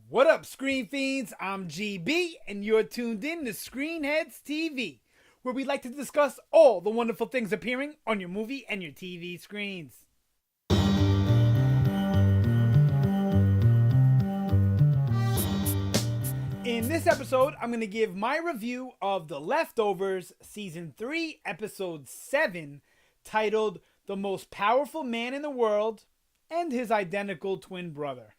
What up, Screen Fiends? I'm GB, and you're tuned in to Headz TV, where we like to discuss all the wonderful things appearing on your movie and your TV screens. In this episode, I'm going to give my review of The Leftovers Season 3, Episode 7, titled The Most Powerful Man in the World and His Identical Twin Brother.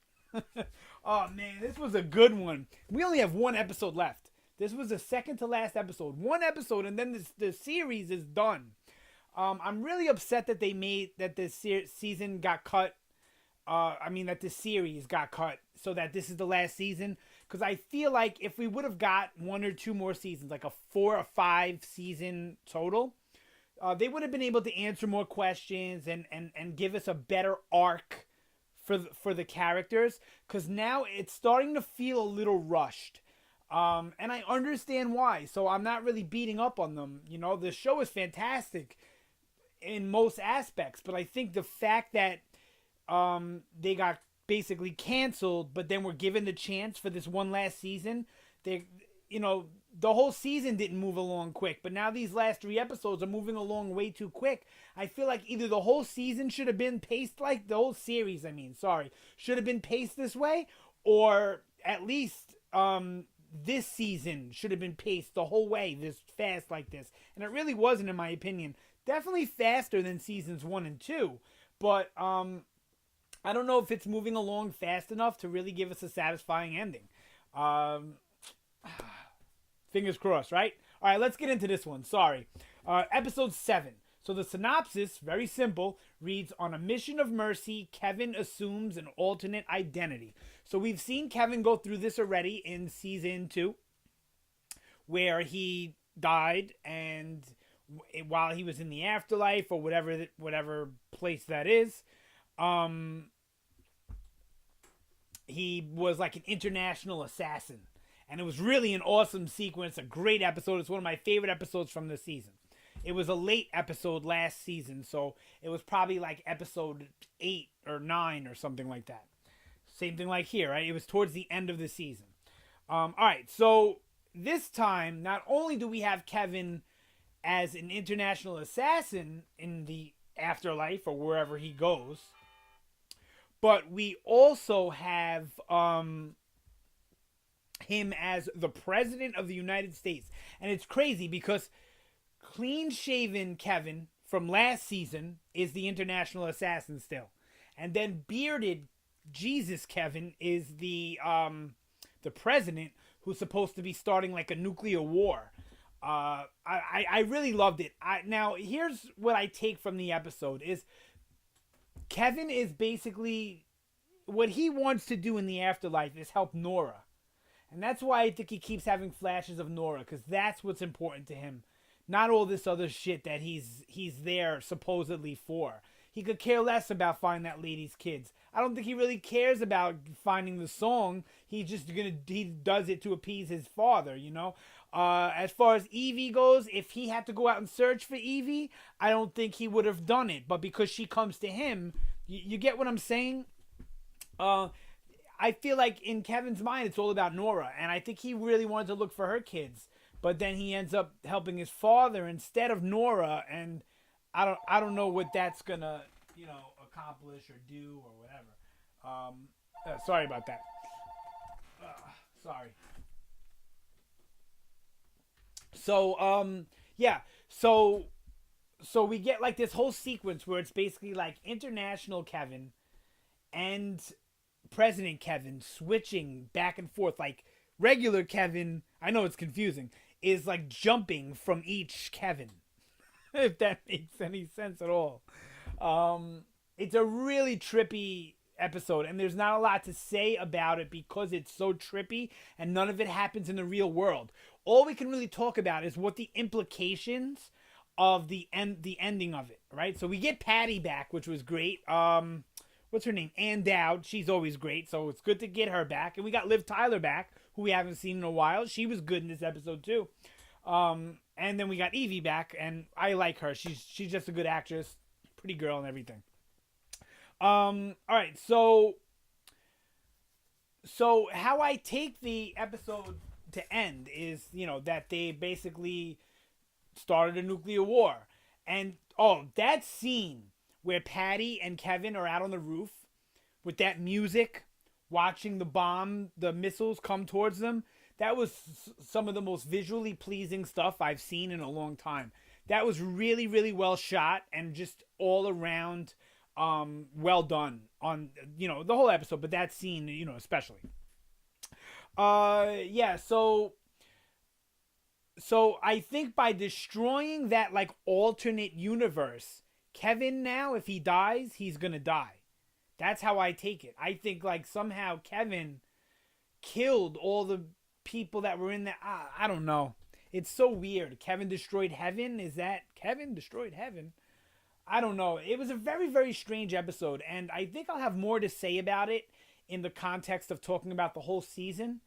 Oh man, this was a good one. We only have one episode left. This was the second to last episode. One episode, and then the series is done. I'm really upset that this season got cut. That this series got cut so that this is the last season. Because I feel like if we would have got one or two more seasons, like a 4 or 5 season total, they would have been able to answer more questions and give us a better arc for the characters, because now it's starting to feel a little rushed, and I understand why. So I'm not really beating up on them. You know, the show is fantastic in most aspects, but I think the fact that they got basically canceled, but then were given the chance for this one last season, the whole season didn't move along quick, but now these last 3 episodes are moving along way too quick. I feel like either the whole season should have been paced like the whole series, should have been paced this way, or at least this season should have been paced the whole way this fast like this. And it really wasn't, in my opinion. Definitely faster than seasons 1 and 2, but I don't know if it's moving along fast enough to really give us a satisfying ending. Fingers crossed, right? All right, let's get into this one. Sorry. Episode 7. So the synopsis, very simple, reads, on a mission of mercy, Kevin assumes an alternate identity. So we've seen Kevin go through this already in season 2, where he died, and while he was in the afterlife, or whatever place that is, he was like an international assassin. And it was really an awesome sequence, a great episode. It's one of my favorite episodes from the season. It was a late episode last season, so it was probably like episode 8 or 9 or something like that. Same thing like here, right? It was towards the end of the season. All right, so this time, not only do we have Kevin as an international assassin in the afterlife or wherever he goes, but we also have him as the president of the United States. And it's crazy because clean shaven Kevin from last season is the international assassin still, and then bearded Jesus Kevin is the president, who's supposed to be starting like a nuclear war. I really loved it. Now here's what I take from the episode is Kevin is basically, what he wants to do in the afterlife is help Nora. And that's why I think he keeps having flashes of Nora, because that's what's important to him. Not all this other shit that he's there supposedly for. He could care less about finding that lady's kids. I don't think he really cares about finding the song. He does it to appease his father, you know. As far as Evie goes, if he had to go out and search for Evie, I don't think he would have done it. But because she comes to him, you get what I'm saying? I feel like in Kevin's mind, it's all about Nora, and I think he really wanted to look for her kids, but then he ends up helping his father instead of Nora, and I don't know what that's gonna, accomplish or do or whatever. Sorry about that. Sorry. So yeah, so we get like this whole sequence where it's basically like international Kevin and President Kevin switching back and forth. Like regular Kevin, I know it's confusing, is like jumping from each Kevin, if that makes any sense at all. It's a really trippy episode, and there's not a lot to say about it because it's so trippy and none of it happens in the real world. All we can really talk about is what the implications of the ending of it, right? So we get Patty back, which was great. What's her name? Ann Dowd. She's always great, so it's good to get her back. And we got Liv Tyler back, who we haven't seen in a while. She was good in this episode too. And then we got Evie back, and I like her. She's just a good actress, pretty girl and everything. All right, so So how I take the episode to end is, that they basically started a nuclear war. And that scene where Patty and Kevin are out on the roof with that music, watching the missiles come towards them, that was some of the most visually pleasing stuff I've seen in a long time. That was really, really well shot and just all around well done on, the whole episode, but that scene, especially. Yeah, so I think by destroying that like alternate universe, Kevin now, if he dies, he's gonna die. That's how I take it. I think like somehow Kevin killed all the people that were in there. I don't know. It's so weird. Kevin destroyed heaven. Is that Kevin destroyed heaven? I don't know. It was a very, very strange episode, and I think I'll have more to say about it in the context of talking about the whole season.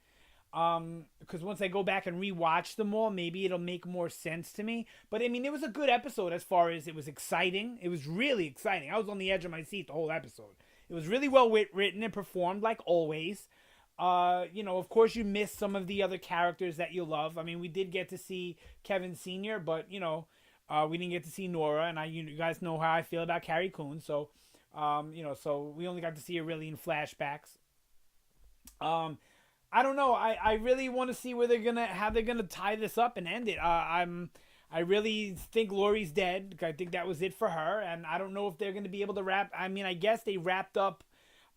Because once I go back and rewatch them all, maybe it'll make more sense to me. But I mean, it was a good episode as far as it was exciting. It was really exciting. I was on the edge of my seat the whole episode. It was really well written and performed like always. Of course you miss some of the other characters that you love. I mean, we did get to see Kevin Sr., but we didn't get to see Nora, and you guys know how I feel about Carrie Coon. So, so we only got to see her really in flashbacks. I don't know. I really want to see how they're gonna tie this up and end it. I really think Lori's dead. I think that was it for her, and I don't know if they're gonna be able to wrap. I mean, I guess they wrapped up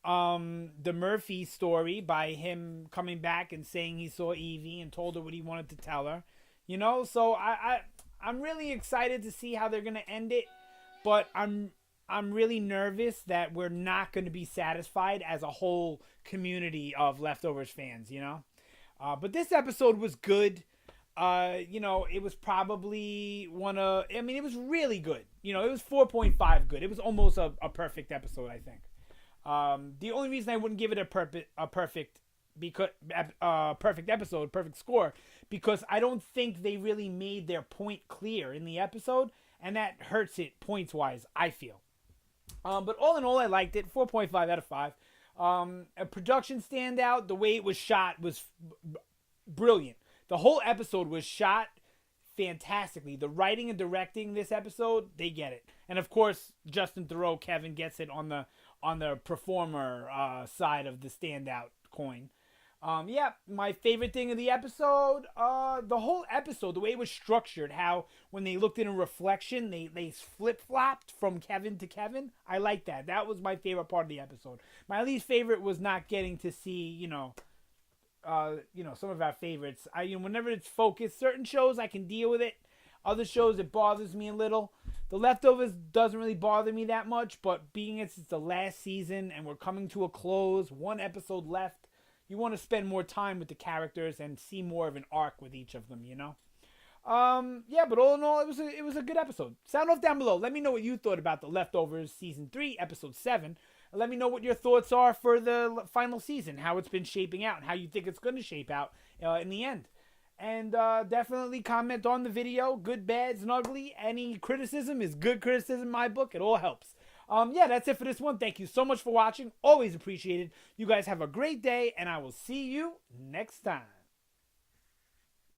the Murphy story by him coming back and saying he saw Evie and told her what he wanted to tell her. So I'm really excited to see how they're gonna end it, but I'm really nervous that we're not going to be satisfied as a whole community of Leftovers fans, But this episode was good. It was probably it was really good. It was 4.5 good. It was almost a perfect episode, I think. The only reason I wouldn't give it a perfect episode, perfect score, because I don't think they really made their point clear in the episode, and that hurts it points-wise, I feel. But all in all, I liked it. 4.5 out of 5. A production standout. The way it was shot was brilliant. The whole episode was shot fantastically. The writing and directing this episode, they get it. And of course, Justin Theroux, Kevin, gets it on the performer side of the standout coin. My favorite thing of the episode, the whole episode, the way it was structured, how when they looked in a reflection, they flip-flopped from Kevin to Kevin. I like that. That was my favorite part of the episode. My least favorite was not getting to see, some of our favorites. Whenever it's focused, certain shows I can deal with it. Other shows, it bothers me a little. The Leftovers doesn't really bother me that much, but being it's the last season and we're coming to a close, one episode left, you want to spend more time with the characters and see more of an arc with each of them, but all in all, it was a good episode. Sound off down below. Let me know what you thought about The Leftovers Season 3, Episode 7. Let me know what your thoughts are for the final season, how it's been shaping out, and how you think it's going to shape out in the end. And definitely comment on the video, good, bads, and ugly. Any criticism is good criticism in my book. It all helps. That's it for this one. Thank you so much for watching. Always appreciated. You guys have a great day, and I will see you next time.